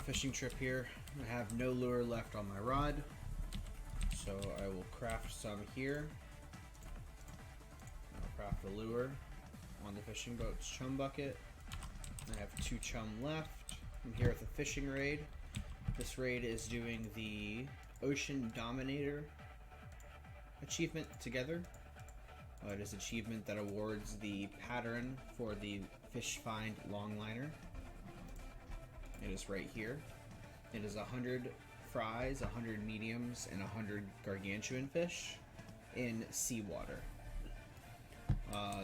fishing trip here. I have no lure left on my rod, so I will craft some here. I'll craft a lure on the fishing boat's chum bucket. I have 2 chum left. I'm here at the fishing raid. This raid is doing the Ocean Dominator achievement together. It is an achievement that awards the pattern for the fish find longliner. It is right here. It is 100 fries, 100 mediums, and 100 gargantuan fish in seawater.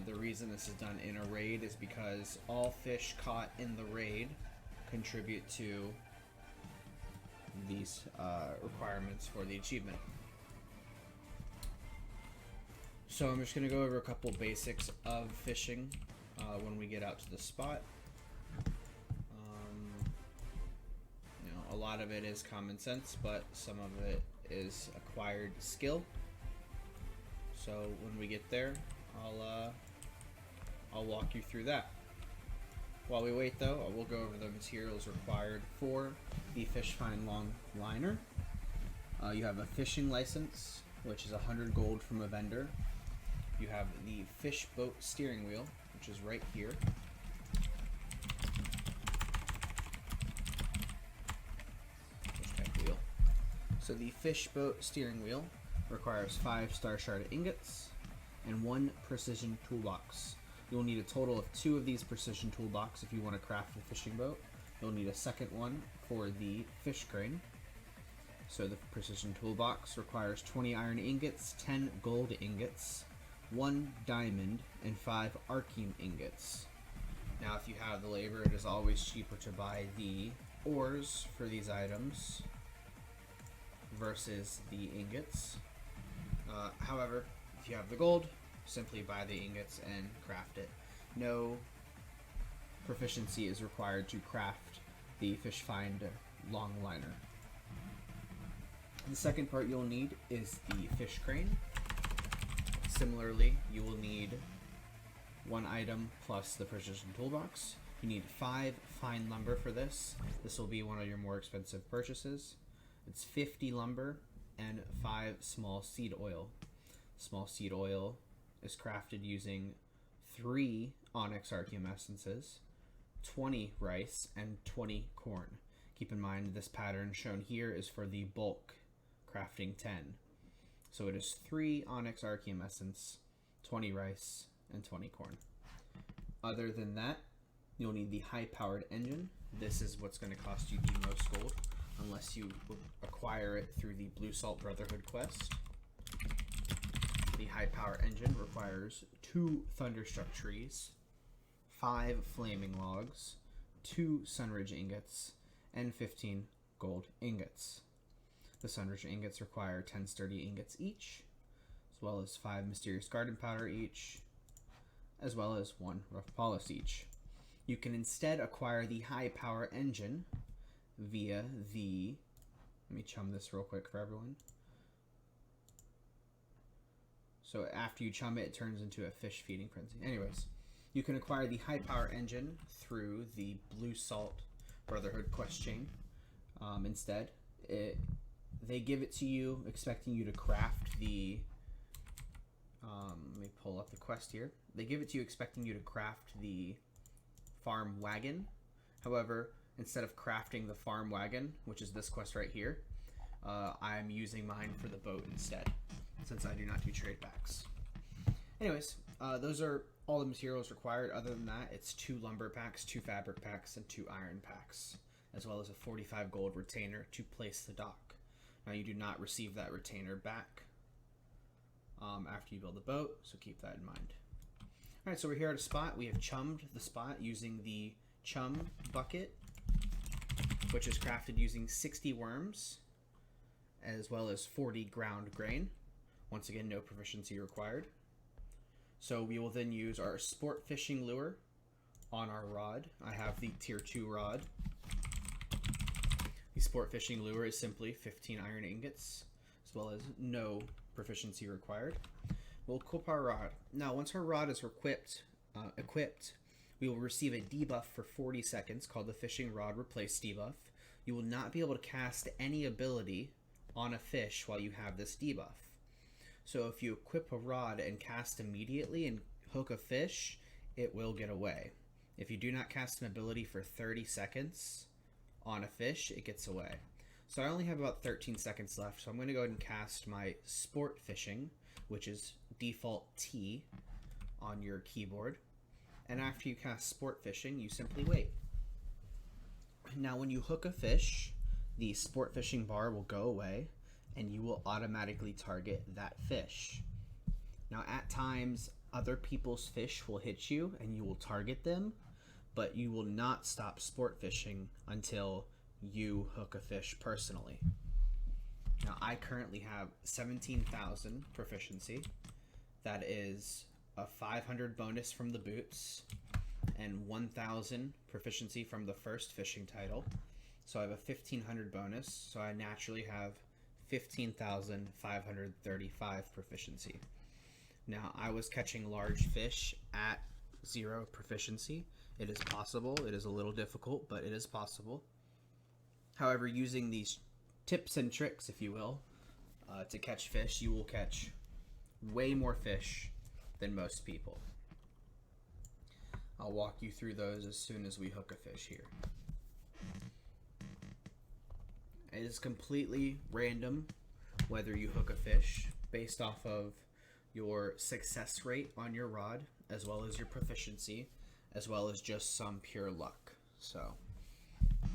The reason this is done in a raid is because all fish caught in the raid contribute to these requirements for the achievement. So I'm just going to go over a couple basics of fishing when we get out to the spot. A lot of it is common sense, but some of it is acquired skill. So when we get there, I'll walk you through that. While we wait though, I will go over the materials required for the fish find long liner. You have a fishing license, which is 100 gold from a vendor. You have the fish boat steering wheel, which is right here. So the fish boat steering wheel requires 5 star shard ingots and 1 precision toolbox. You'll need a total of 2 of these precision toolbox if you want to craft the fishing boat. You'll need a second one for the fish crane. So the precision toolbox requires 20 iron ingots, 10 gold ingots, 1 diamond, and 5 archeage ingots. Now if you have the labor, it is always cheaper to buy the ores for these items versus the ingots. However, if you have the gold, simply buy the ingots and craft it. No proficiency is required to craft the fish find long liner. The second part you'll need is the fish crane. Similarly, you will need 1 item plus the precision toolbox. You need 5 fine lumber for this. This will be one of your more expensive purchases. It's 50 lumber and 5 small seed oil. Small seed oil is crafted using 3 onyx archeum essences, 20 rice, and 20 corn. Keep in mind this pattern shown here is for the bulk crafting 10. So it is 3 onyx archeum essence, 20 rice, and 20 corn. Other than that, you'll need the high powered engine. This is what's going to cost you the most gold, unless you acquire it through the Blue Salt Brotherhood quest. The high power engine requires 2 thunderstruck trees, 5 flaming logs, 2 sunridge ingots, and 15 gold ingots. The sunridge ingots require 10 sturdy ingots each, as well as 5 mysterious garden powder each, as well as 1 rough polish each. You can instead acquire the high power engine via the, let me chum this real quick for everyone. So after you chum it, it turns into a fish feeding frenzy. Anyways, you can acquire the high power engine through the Blue Salt Brotherhood quest chain. Instead, they give it to you expecting you to craft the, let me pull up the quest here. They give it to you expecting you to craft the farm wagon. However, instead of crafting the farm wagon, which is this quest right here, I'm using mine for the boat instead, since I do not do trade packs. Anyways, those are all the materials required. Other than that, it's 2 lumber packs, 2 fabric packs, and 2 iron packs, as well as a 45 gold retainer to place the dock. Now you do not receive that retainer back after you build the boat, so keep that in mind. Alright, so we're here at a spot. We have chummed the spot using the chum bucket, which is crafted using 60 worms, as well as 40 ground grain. Once again, no proficiency required. So we will then use our sport fishing lure on our rod. I have the tier 2 rod. The sport fishing lure is simply 15 iron ingots, as well as no proficiency required. We'll equip our rod. Now, once our rod is equipped, we will receive a debuff for 40 seconds called the Fishing Rod Replace debuff. you will not be able to cast any ability on a fish while you have this debuff. So if you equip a rod and cast immediately and hook a fish, it will get away. If you do not cast an ability for 30 seconds on a fish, it gets away. So I only have about 13 seconds left, so I'm going to go ahead and cast my Sport Fishing, which is default T on your keyboard. And after you cast Sport Fishing, you simply wait. Now when you hook a fish, the Sport Fishing bar will go away, and you will automatically target that fish. Now at times, other people's fish will hit you, and you will target them, but you will not stop sport fishing until you hook a fish personally. Now I currently have 17,000 proficiency. That is a 500 bonus from the boots and 1,000 proficiency from the first fishing title. So I have a 1,500 bonus, so I naturally have 15,535 proficiency. Now I was catching large fish at 0 proficiency. It is possible. It is a little difficult, but it is possible. However, using these tips and tricks, if you will, to catch fish, you will catch way more fish than most people. I'll walk you through those as soon as we hook a fish here. It is completely random whether you hook a fish based off of your success rate on your rod, as well as your proficiency, as well as just some pure luck. So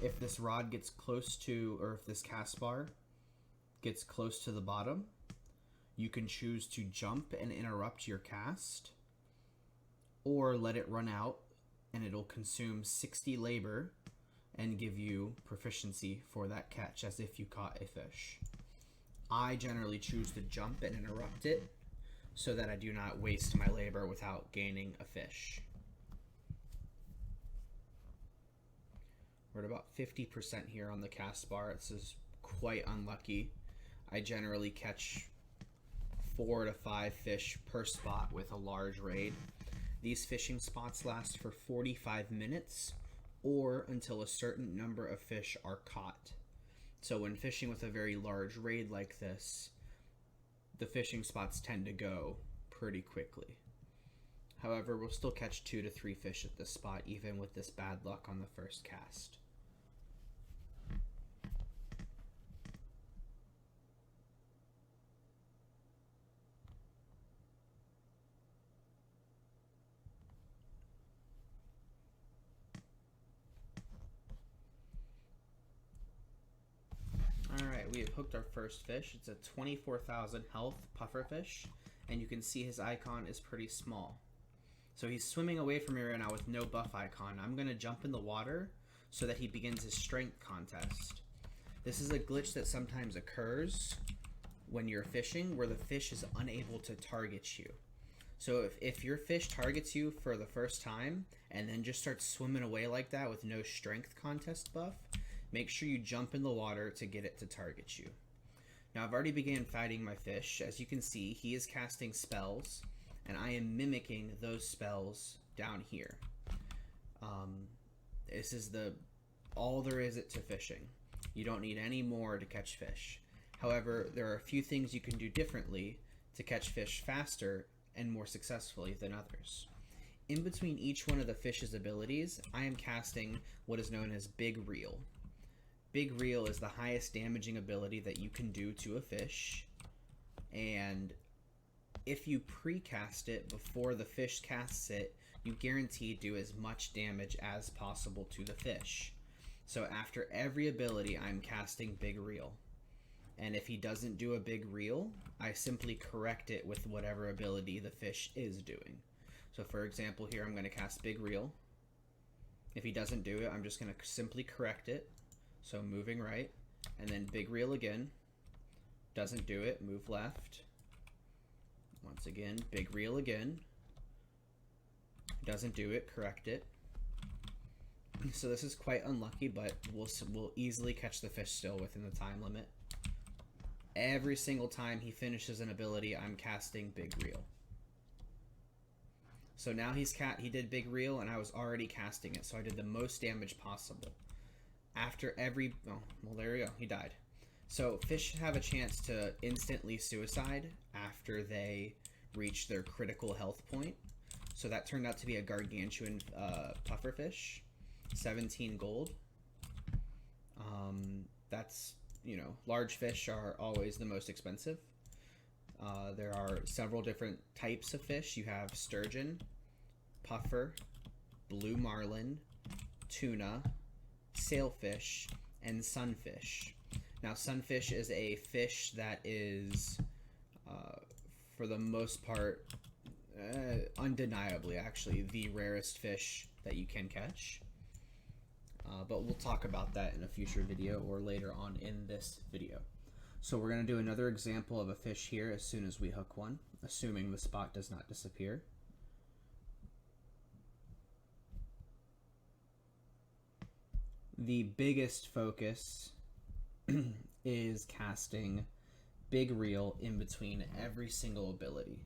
if this rod gets close to, or if this cast bar gets close to the bottom, you can choose to jump and interrupt your cast, or let it run out and it'll consume 60 labor and give you proficiency for that catch as if you caught a fish. I generally choose to jump and interrupt it so that I do not waste my labor without gaining a fish. We're at about 50% here on the cast bar. This is quite unlucky. I generally catch 4 to 5 fish per spot with a large raid. These fishing spots last for 45 minutes or until a certain number of fish are caught. So when fishing with a very large raid like this, the fishing spots tend to go pretty quickly. However, we'll still catch 2 to 3 fish at this spot, even with this bad luck on the first cast. Alright, we have hooked our first fish. It's a 24,000 health pufferfish, and you can see his icon is pretty small. So he's swimming away from me right now with no buff icon. I'm going to jump in the water so that he begins his strength contest. This is a glitch that sometimes occurs when you're fishing where the fish is unable to target you. So if your fish targets you for the first time and then just starts swimming away like that with no strength contest buff, make sure you jump in the water to get it to target you. Now I've already began fighting my fish. As you can see, he is casting spells, and I am mimicking those spells down here. This is all there is to fishing. You don't need any more to catch fish. However, there are a few things you can do differently to catch fish faster and more successfully than others. In between each one of the fish's abilities, I am casting what is known as Big Reel. Big Reel is the highest damaging ability that you can do to a fish, and if you pre-cast it before the fish casts it, you guarantee do as much damage as possible to the fish. So after every ability, I'm casting Big Reel. And if he doesn't do a Big Reel, I simply correct it with whatever ability the fish is doing. So for example, here I'm going to cast Big Reel. If he doesn't do it, I'm just going to simply correct it. So moving right, and then Big Reel again. Doesn't do it, move left. Once again, Big Reel again. Doesn't do it, correct it. So this is quite unlucky, but we'll easily catch the fish still within the time limit. Every single time he finishes an ability, I'm casting Big Reel. So now he did Big Reel, and I was already casting it, so I did the most damage possible. after every, oh, well, there we go, he died. So fish have a chance to instantly suicide after they reach their critical health point. So that turned out to be a gargantuan pufferfish, 17 gold. That's, you know, large fish are always the most expensive. There are several different types of fish. You have sturgeon, puffer, blue marlin, tuna, sailfish, and sunfish. Now, sunfish is a fish that is, for the most part, undeniably, actually, the rarest fish that you can catch. But we'll talk about that in a future video or later on in this video. So we're going to do another example of a fish here as soon as we hook one, assuming the spot does not disappear. The biggest focus is casting big reel in between every single ability.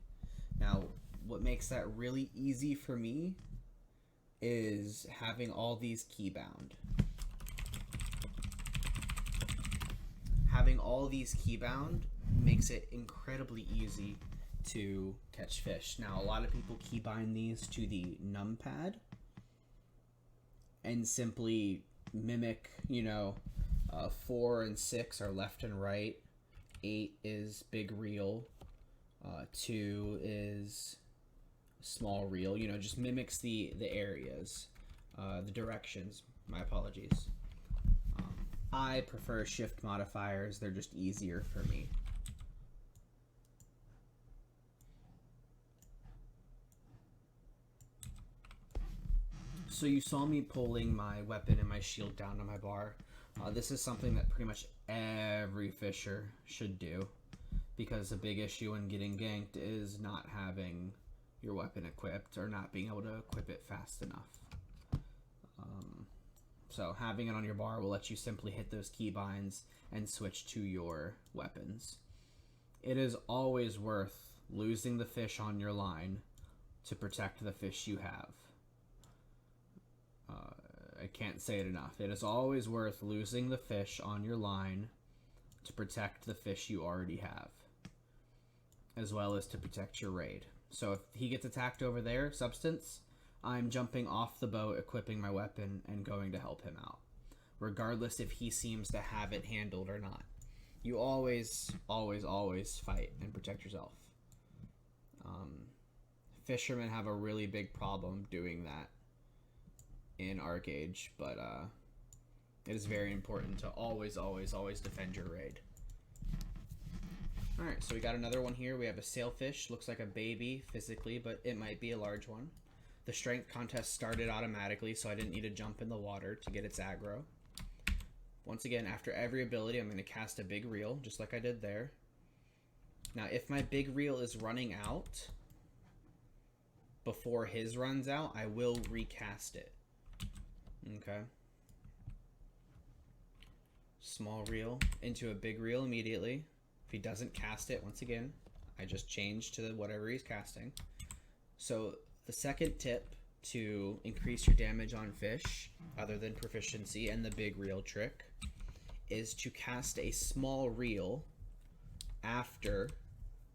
Now, what makes that really easy for me is having all these keybound. Having all these keybound makes it incredibly easy to catch fish. Now, a lot of people keybind these to the numpad and simply mimic, you know, 4 and 6 are left and right, 8 is big reel, 2 is small reel, you know, just mimics the areas, the directions, my apologies. I prefer shift modifiers, they're just easier for me. So you saw me pulling my weapon and my shield down to my bar. This is something that pretty much every fisher should do, because a big issue in getting ganked is not having your weapon equipped or not being able to equip it fast enough. So having it on your bar will let you simply hit those keybinds and switch to your weapons. It is always worth losing the fish on your line to protect the fish you have. I can't say it enough. It is always worth losing the fish on your line to protect the fish you already have, as well as to protect your raid. So if he gets attacked over there, Substance, I'm jumping off the boat, equipping my weapon, and going to help him out, regardless if he seems to have it handled or not. You always, always, always fight and protect yourself. Fishermen have a really big problem doing that in Archeage, but it is very important to always, always, always defend your raid. Alright, so we got another one here. We have a sailfish. Looks like a baby physically, but it might be a large one. The strength contest started automatically, so I didn't need to jump in the water to get its aggro. Once again, after every ability, I'm going to cast a big reel, just like I did there. Now, if my big reel is running out before his runs out, I will recast it. Okay. Small reel into a big reel immediately. If he doesn't cast it, once again, I just change to whatever he's casting. So the second tip to increase your damage on fish, other than proficiency and the big reel trick, is to cast a small reel after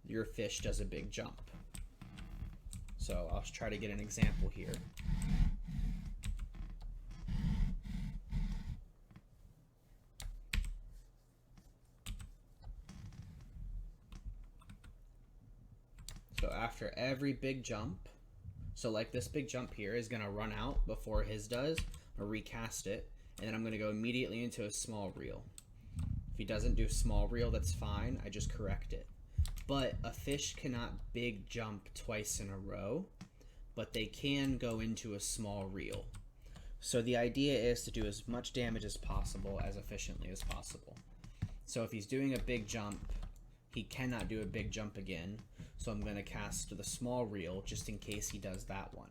your fish does a big jump. So I'll try to get an example here. So after every big jump, so like this big jump here is going to run out before his does, or recast it, and then I'm going to go immediately into a small reel. If he doesn't do small reel, that's fine, I just correct it. But a fish cannot big jump twice in a row, but they can go into a small reel. So the idea is to do as much damage as possible, as efficiently as possible. So if he's doing a big jump, he cannot do a big jump again, so I'm going to cast the small reel just in case he does that one.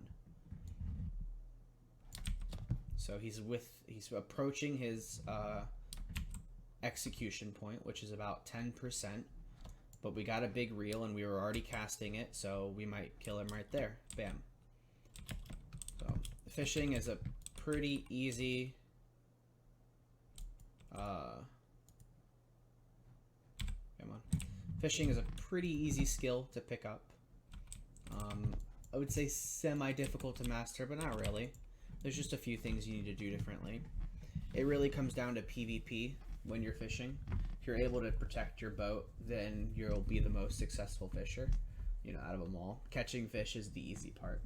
So he's approaching his execution point, which is about 10%, but we got a big reel and we were already casting it, so we might kill him right there. Bam. So fishing is a pretty easy Fishing is a pretty easy skill to pick up. I would say semi-difficult to master, but not really. There's just a few things you need to do differently. It really comes down to PvP when you're fishing. If you're able to protect your boat, then you'll be the most successful fisher, out of them all. Catching fish is the easy part.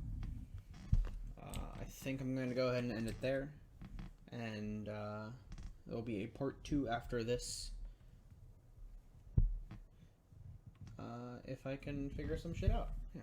I think I'm going to go ahead and end it there. And there'll be a part 2 after this. If I can figure some shit out. Yeah.